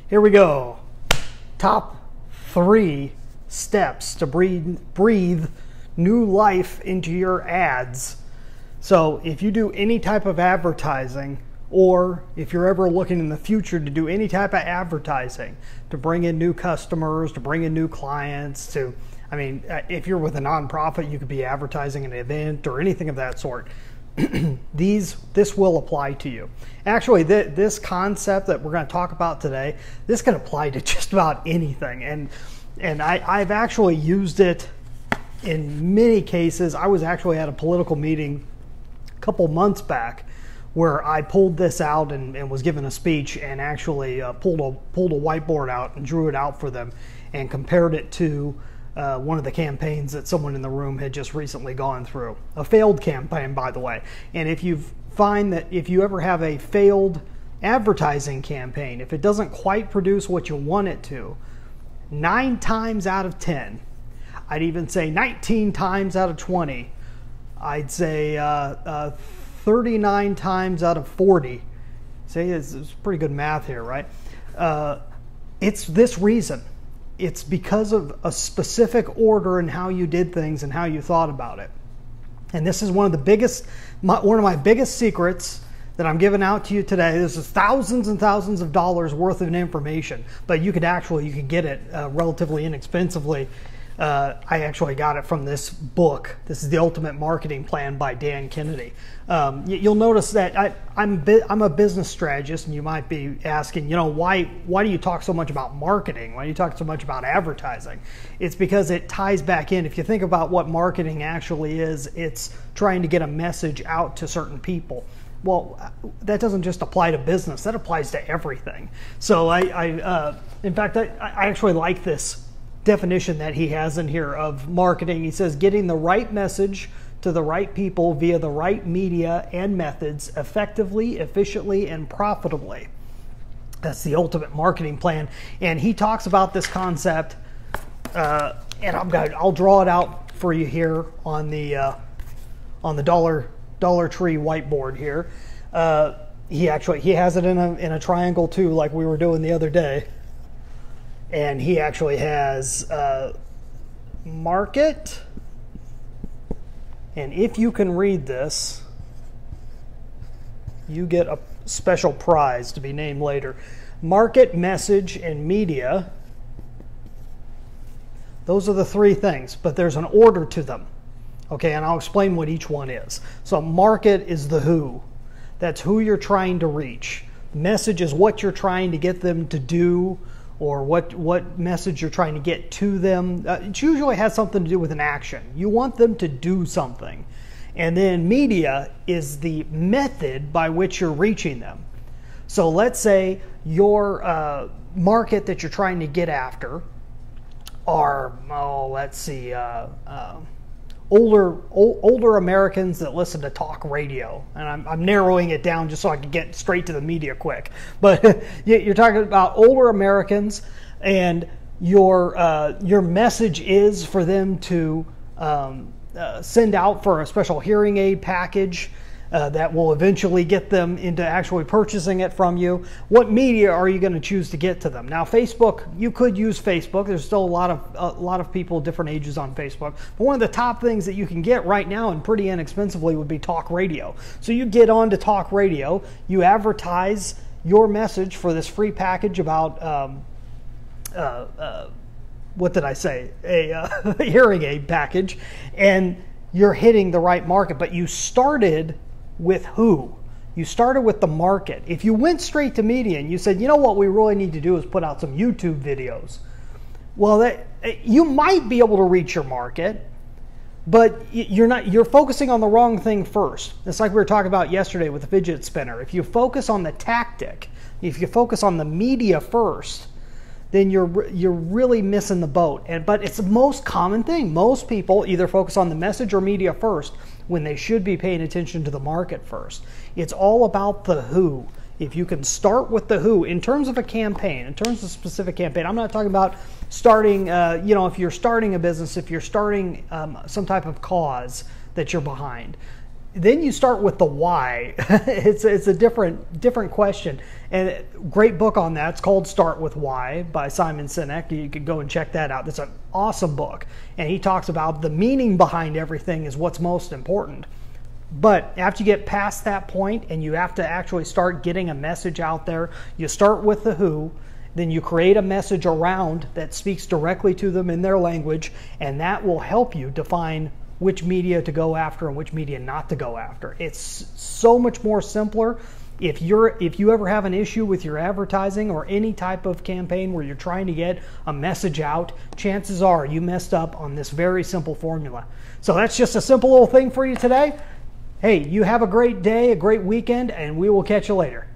Here we go. Top 3 steps to breathe new life into your ads. So if you do any type of advertising, or if you're ever looking in the future to do any type of advertising to bring in new customers, to bring in new clients, if you're with a nonprofit, you could be advertising an event or anything of that sort. This will apply to you. Actually, this concept that we're going to talk about today, this can apply to just about anything. And I've actually used it in many cases. I was actually at a political meeting a couple months back where I pulled this out and was given a speech and actually pulled a whiteboard out and drew it out for them and compared it to one of the campaigns that someone in the room had just recently gone through. A failed campaign, by the way. And if you find that if you ever have a failed advertising campaign, if it doesn't quite produce what you want it to, 9 times out of 10, I'd even say 19 times out of 20, I'd say 39 times out of 40. See, it's pretty good math here, right? It's this reason. It's because of a specific order in how you did things and how you thought about it. And this is one of my biggest secrets that I'm giving out to you today. This is thousands and thousands of dollars worth of information, but you could get it relatively inexpensively. I actually got it from this book. This is The Ultimate Marketing Plan by Dan Kennedy. You'll notice that I'm a business strategist, and you might be asking, why do you talk so much about marketing? Why do you talk so much about advertising? It's because it ties back in. If you think about what marketing actually is, it's trying to get a message out to certain people. Well, that doesn't just apply to business. That applies to everything. So in fact, I actually like this definition that he has in here of marketing. He says, getting the right message to the right people via the right media and methods effectively, efficiently, and profitably. That's the ultimate marketing plan. And he talks about this concept, and I'll draw it out for you here on the Dollar Tree whiteboard here. He has it in a triangle too, like we were doing the other day. And he actually has market, and if you can read this, you get a special prize to be named later. Market, message, and media. Those are the 3 things, but there's an order to them. Okay, and I'll explain what each one is. So market is the who. That's who you're trying to reach. Message is what you're trying to get them to do, or what message you're trying to get to them. It usually has something to do with an action. You want them to do something. And then media is the method by which you're reaching them. So let's say your market that you're trying to get after are, older Americans that listen to talk radio, and I'm narrowing it down just so I can get straight to the media quick. But you're talking about older Americans, and your message is for them to send out for a special hearing aid package that will eventually get them into actually purchasing it from you. What media are you going to choose to get to them? Now, Facebook, you could use Facebook. There's still a lot of people different ages on Facebook. But one of the top things that you can get right now and pretty inexpensively would be talk radio. So you get on to talk radio, you advertise your message for this free package about what did I say? A hearing aid package, and you're hitting the right market. But you started with who? You started with the market. If you went straight to media and you said, what we really need to do is put out some YouTube videos, well, you might be able to reach your market, but you're focusing on the wrong thing first. It's like we were talking about yesterday with the fidget spinner. If you focus on the tactic, if you focus on the media first, then you're really missing the boat. But it's the most common thing. Most people either focus on the message or media first when they should be paying attention to the market first. It's all about the who. If you can start with the who in terms of a campaign, in terms of a specific campaign. I'm not talking about starting, if you're starting a business, if you're starting some type of cause that you're behind. then you start with the why. It's a different question. And great book on that. It's called Start With Why by Simon Sinek. You could go and check that out. It's an awesome book. And he talks about the meaning behind everything is what's most important. But after you get past that point and you have to actually start getting a message out there, you start with the who, then you create a message around that speaks directly to them in their language, and that will help you define which media to go after and which media not to go after. It's so much more simpler. If you ever have an issue with your advertising or any type of campaign where you're trying to get a message out, chances are you messed up on this very simple formula. So that's just a simple little thing for you today. Hey, you have a great day, a great weekend, and we will catch you later.